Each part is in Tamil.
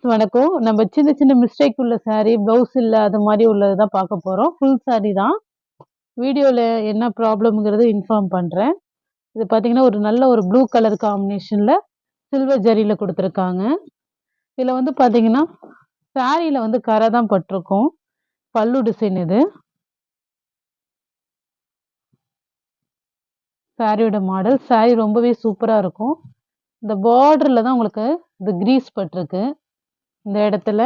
வணக்கம். நம்ம சின்ன சின்ன மிஸ்டேக் உள்ள சாரி, ப்ளவுஸ் இல்ல அது மாரி உள்ளது தான் பார்க்க போறோம். ஃபுல் சாரி தான். வீடியோல என்ன ப்ராப்ளம்ங்கிறத இன்ஃபார்ம் பண்றேன். இது பார்த்தீங்கன்னா, ஒரு நல்ல ஒரு ப்ளூ கலர் காம்பினேஷன்ல சில்வர் ஜரியில குடுத்துருக்காங்க. இதுல வந்து பார்த்தீங்கன்னா, சாரியில வந்து கர தான் பட்டிருக்கும். பல்லு டிசைன் இது. சாரியோட மாடல். சாரி ரொம்பவே சூப்பரா இருக்கும். இந்த பார்டர்ல தான் உங்களுக்கு இந்த கிரீஸ் பட்டிருக்கு. இந்த இடத்துல,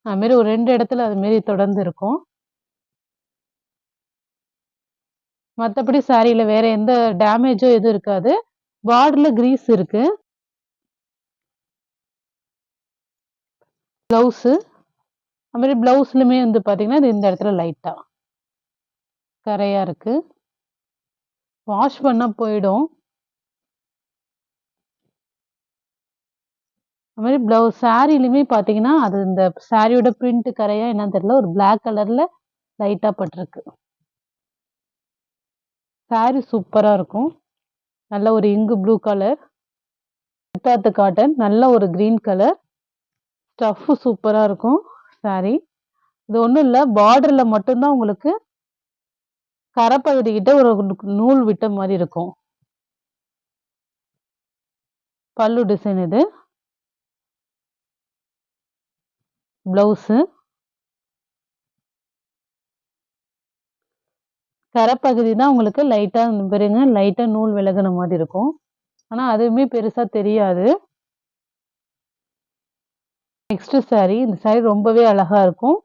அது மாரி ஒரு 2 இடத்துல அது மாரி தொடர்ந்து இருக்கும். மத்தபடி சாரீல வேற எந்த டேமேஜோ எதுவும் இருக்காது. பார்டர்ல கிரீஸ் இருக்கு. ப்ளவுஸு அது மாரி ப்ளவுஸ்லயுமே வந்து பார்த்தீங்கன்னா, இது இந்த இடத்துல லைட்டா கரையா இருக்கு. வாஷ் பண்ணா போயிடும். அது மாரி சாரிலயுமே பார்த்தீங்கன்னா, அது இந்த சாரியோட பிரிண்ட் கரையா என்னன்னு தெரியல. ஒரு பிளாக் கலர்ல லைட்டா பட்டிருக்கு. சாரி சூப்பரா இருக்கும். நல்ல ஒரு ink blue colour. Siddharth cotton. நல்ல ஒரு கிரீன் கலர். ஸ்டஃப் சூப்பரா இருக்கும் சாரி. இது ஒண்ணும் இல்ல. பார்டர்ல மட்டும் தான் உங்களுக்கு கரப்பகுதி கிட்ட ஒரு நூல் விட்ட மாரி இருக்கும். பல்லு டிசைன் இது. ப்ளவுஸு. கரப்பகுதி தான் உங்களுக்கு லைட்டா பாருங்க, லைட்டா நூல் விலகுன மாரி இருக்கும். ஆனா, அதுவுமே பெருசா தெரியாது. Next sorry. இந்த சாரி ரொம்பவே அழகா இருக்கும்.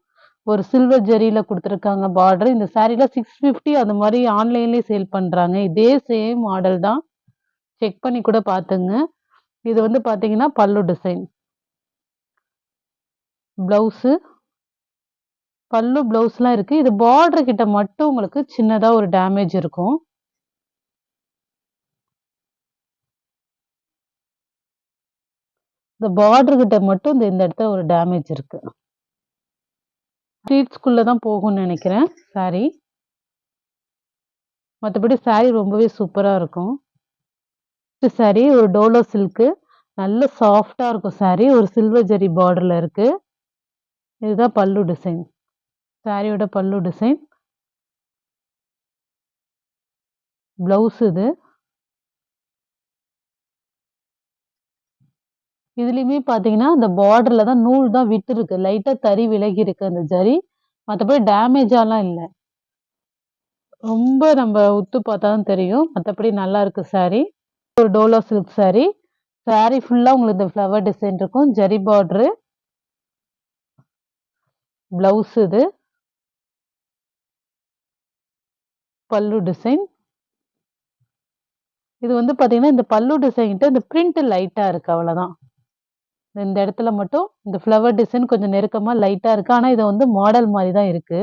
ஒரு சில்வர் ஜரியில குடுத்துருக்காங்க பார்டர். இந்த சாரில 650 அந்த மாரி ஆன்லைன்லயே சேல் பண்றாங்க. இதே சேம் மாடல் தான். செக் பண்ணி கூட பாத்துங்க. இது வந்து பாத்தீங்கன்னா, பல்லு டிசைன். ப்ளவுஸு. பல்லு, ப்ளவுஸ்லாம் இருக்கு. இது பார்டர் கிட்ட மட்டும் உங்களுக்கு சின்னதா ஒரு டேமேஜ் இருக்கும். இந்த பார்டர் கிட்ட மட்டும் இந்த இடத்துல ஒரு டேமேஜ் இருக்கு. ப்ளீட்ஸ்க்குள்ள தான் போகும்னு நெனைக்கிறேன் சாரி. மத்தபடி சாரி ரொம்பவே சூப்பரா இருக்கும். சாரி ஒரு டோலோ சில்க்கு. நல்ல சாஃப்ட்டா இருக்கும் சாரி. ஒரு சில்வர் ஜரி பார்டர்ல இருக்கு. இதுதான் பல்லு டிசைன். சாரியோட பல்லு டிசைன். ப்ளவுஸ் இது. இதுலயுமே பார்த்தீங்கன்னா, அந்த பார்டர்ல தான் நூல் தான் விட்டுருக்கு. லைட்டா தறி விலகி இருக்கு அந்த ஜரி. மத்தபடி டேமேஜாலாம் இல்ல. ரொம்ப நம்ம உத்து பார்த்தா தான் தெரியும். மத்தபடி நல்லா இருக்கு சாரி. ஒரு டோலோ சில்க் சாரி. சாரி ஃபுல்லா உங்களுக்கு இந்த ஃப்ளவர் டிசைன் இருக்கும். ஜரி பார்டரு. ப்ளவுஸ் இது. பல்லு டிசைன். இது வந்து பார்த்தீங்கன்னா, இந்த பல்லு டிசைன்ட்ட இந்த பிரிண்ட் லைட்டா இருக்கு அவ்வளதான். இந்த இடத்துல மட்டும் இந்த ஃப்ளவர் டிசைன் கொஞ்சம் நெருக்கமா லைட்டா இருக்கு. ஆனா, இது வந்து மாடல் மாரி தான் இருக்கு.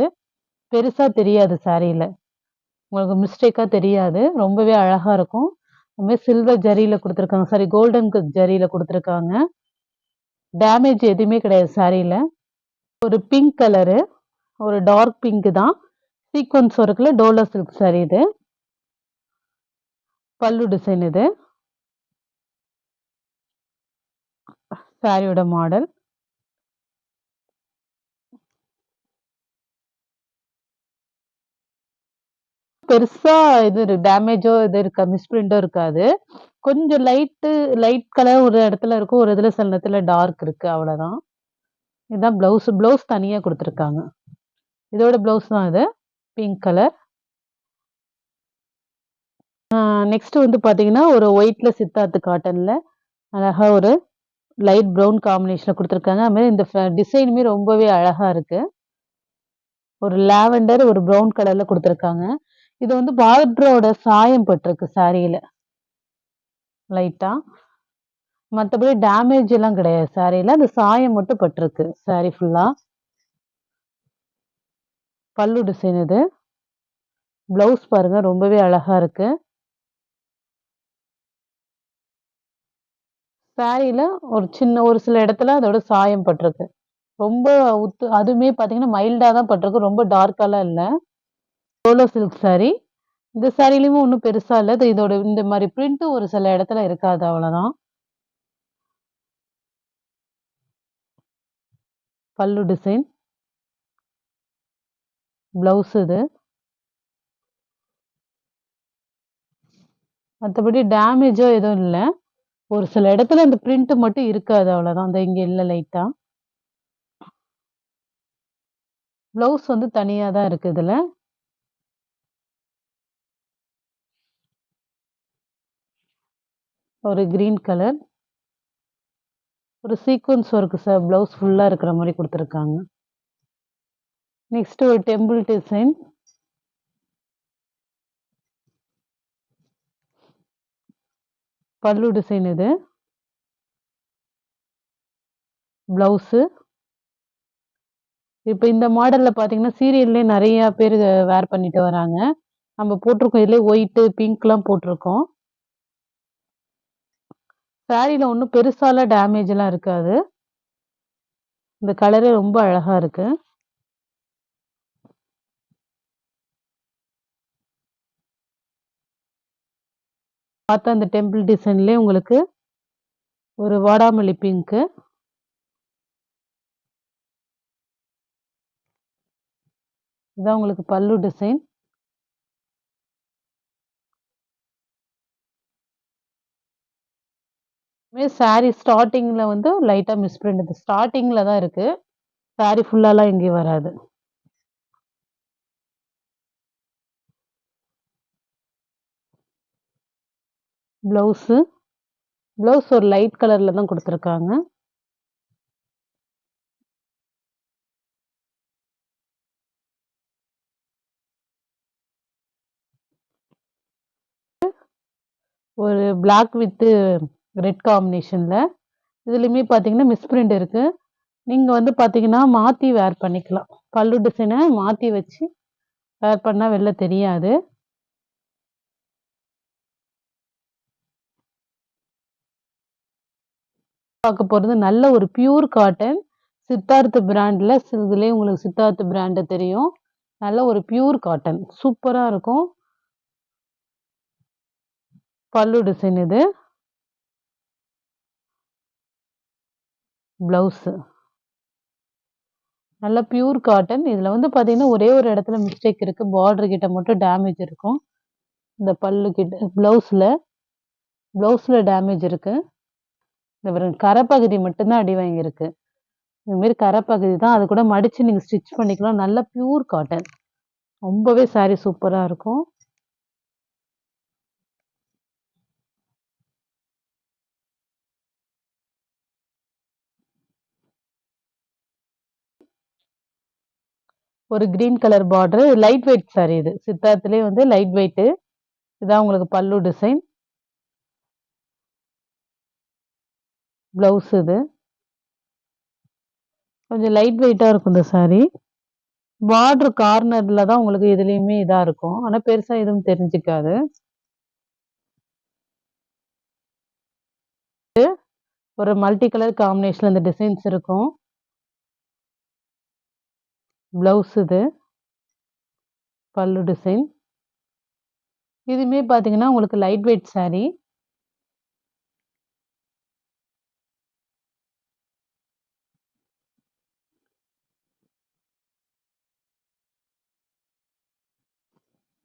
பெருசா தெரியாது சாரில. உங்களுக்கு மிஸ்டேக்கா தெரியாது. ரொம்பவே அழகா இருக்கும். அது மாரி சில்வர் ஜரியில குடுத்துருக்காங்க. சாரி கோல்டன் ஜரியில குடுத்துருக்காங்க. டேமேஜ் எதுவுமே கிடையாது சாரில. ஒரு பிங்க் கலரு. ஒரு டார்க் பிங்க் தான். சீக்வென்ஸ் ஒர்க்ல டோலோ சில்க் சாரி இது. பல்லு டிசைன் இது. சாரியோட மாடல். பெருசா இது டேமேஜோ இது மிஸ்பிரிண்டோ இருக்காது. கொஞ்சம் லைட் கலர் ஒரு இடத்துல இருக்கும். ஒரு இதுல சில நேரத்துல டார்க் இருக்கு. அவ்வளதான். இதுதான் ப்ளவுஸ். ப்ளவுஸ் தனியா குடுத்துருக்காங்க. இதோட ப்ளவுஸ் தான் இது. Pink colour. நெக்ஸ்ட் வந்து பார்த்தீங்கன்னா, ஒரு ஒயிட்ல சித்தார்த் காட்டன்ல அழகா ஒரு லைட் ப்ரவுன் காம்பினேஷன்ல குடுத்துருக்காங்க. அது மாரி இந்த டிசைனுமே ரொம்பவே அழகா இருக்கு. ஒரு லாவெண்டர், ஒரு ப்ரவுன் கலர்ல குடுத்துருக்காங்க. இது வந்து பார்டரோட சாயம் பட்டிருக்கு சாரியில. லைட்டா. மத்தபடி டேமேஜ் எல்லாம் கிடையாது சாரில. அந்த சாயம் மட்டும் பட்டிருக்கு. சாரி ஃபுல்லா. பல்லு டிசைன் இது. ப்ளவுஸ் பாருங்க ரொம்பவே அழகா இருக்கு. சாரில ஒரு சில இடத்துல அதோட சாயம் பட்டிருக்கு. ரொம்ப அதுவுமே பார்த்தீங்கன்னா, மைல்டா தான் பட்டிருக்கு. ரொம்ப டார்க்காலாம் இல்ல. Solo silk sorry. இந்த சாரிலயுமே ஒண்ணும் பெருசா இல்ல. இதோட இந்த மாரி பிரிண்ட் ஒரு சில இடத்துல இருக்காது அவ்வளதான். பல்லு டிசைன், ப்ளவுஸ் இது. மற்றபடி டேமேஜோ எதுவும் இல்லை. ஒரு சில இடத்துல அந்த பிரிண்ட் மட்டும் இருக்காது, அவ்வளோதான். அந்த இங்கே இல்லை லைட்டா. ப்ளவுஸ் வந்து தனியாக தான் இருக்குது இதில். ஒரு கிரீன் கலர், ஒரு சீக்வன்ஸ் ஒர்க்கு சார், ப்ளவுஸ் ஃபுல்லாக இருக்கிற மாதிரி கொடுத்துருக்காங்க. நெக்ஸ்ட் ஒரு டெம்பிள் டிசைன், பல்லு டிசைன் இது, ப்ளவுஸு. இப்போ இந்த மாடலில் பார்த்தீங்கன்னா சீரியல்லே நிறையா பேர் வேர் பண்ணிட்டு வராங்க. நம்ம போட்டிருக்கோம் இதுலேயே ஒயிட்டு பிங்க்லாம் போட்டிருக்கோம். சாரியில் ஒன்றும் பெருசாலாம் டேமேஜ்லாம் இருக்காது. இந்த கலரே ரொம்ப அழகாக இருக்கு. பார்த்தா அந்த டெம்பிள் டிசைன்லேயே உங்களுக்கு ஒரு வாடாமல்லி பிங்க்கு, இதான் உங்களுக்கு பல்லு டிசைன். சாரி ஸ்டார்டிங்கில் வந்து லைட்டாக மிஸ் பிரிண்ட், ஸ்டார்டிங்கில் தான் இருக்கு. சாரி ஃபுல்லாலாம் எங்கேயும் வராது. ப்ளவுஸு, ப்ளவுஸ் ஒரு லைட் கலரில் தான் கொடுத்துருக்காங்க. ஒரு பிளாக் வித்து ரெட் காம்பினேஷனில். இதுலேயுமே பார்த்தீங்கன்னா மிஸ் பிரிண்ட் இருக்குது. நீங்கள் வந்து பார்த்தீங்கன்னா மாற்றி வேர் பண்ணிக்கலாம். பல்லு டிசைனை மாற்றி வச்சு வேர் பண்ணால் வெளில தெரியாது. பார்க்க போகிறது நல்ல ஒரு பியூர் காட்டன், சித்தார்த் பிராண்டில். இதுலேயே உங்களுக்கு சித்தார்த் பிராண்டு தெரியும். நல்ல ஒரு பியூர் காட்டன், சூப்பராக இருக்கும். பல்லு டிசைன் இது, ப்ளவுஸு நல்ல பியூர் காட்டன். இதில் வந்து பார்த்தீங்கன்னா ஒரே ஒரு இடத்துல மிஸ்டேக் இருக்குது, பார்டர் கிட்ட மட்டும் டேமேஜ் இருக்கும். இந்த பல்லு கிட்ட ப்ளவுஸில் டேமேஜ் இருக்குது. இந்த கரைப்பகுதி மட்டும்தான் அடி வாங்கியிருக்கு. இதுமாரி கரைப்பகுதி தான், அது கூட மடித்து நீங்கள் ஸ்டிச் பண்ணிக்கலாம். நல்ல பியூர் காட்டன், ரொம்பவே சாரீ சூப்பராக இருக்கும். ஒரு green colour border, light weight sorry இது. சித்தார்த்துலேயே வந்து லைட் வெயிட்டு. இதான் உங்களுக்கு பல்லு டிசைன், ப்ளவுஸ் இது. கொஞ்சம் லைட் வெயிட்டாக இருக்கும் இந்த சாரி. பார்டர் கார்னரில் தான் உங்களுக்கு இதுலேயுமே இதாக இருக்கும், ஆனால் பெருசாக எதுவும் தெரிஞ்சுக்காது. ஒரு மல்டி கலர் காம்பினேஷனில் இந்த டிசைன்ஸ் இருக்கும். ப்ளவுஸ் இது, பல்லு டிசைன். இதுவுமே பார்த்தீங்கன்னா உங்களுக்கு லைட் வெயிட் சாரி.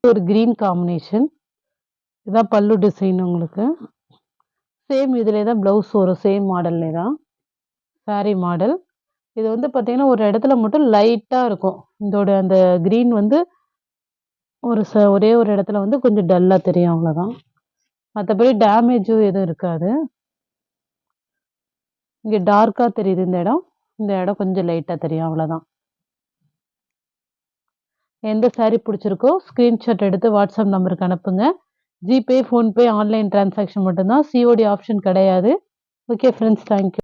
ஒரு கிரீன் காம்பினேஷன், இதான் பல்லு டிசைன். உங்களுக்கு சேம் இதிலே தான் ப்ளவுஸ் வரும், சேம் மாடல்லே தான் சாரி மாடல். இது வந்து பார்த்தீங்கன்னா ஒரு இடத்துல மட்டும் லைட்டாக இருக்கும். இதோட அந்த கிரீன் வந்து ஒரே ஒரு இடத்துல வந்து கொஞ்சம் டல்லாக தெரியும், அவ்வளோதான். மற்றபடி டேமேஜும் எதுவும் இருக்காது. இங்கே டார்க்காக தெரியுது இந்த இடம் கொஞ்சம் லைட்டாக தெரியும், அவ்வளோதான். எந்த சாரீ பிடிச்சிருக்கோ ஸ்க்ரீன்ஷாட் எடுத்து வாட்ஸ்அப் நம்பருக்கு அனுப்புங்க. ஜிபே, ஃபோன்பே, ஆன்லைன் டிரான்சாக்ஷன் மட்டும்தான், சிஓடி ஆப்ஷன் கிடையாது. Okay friends, thank you.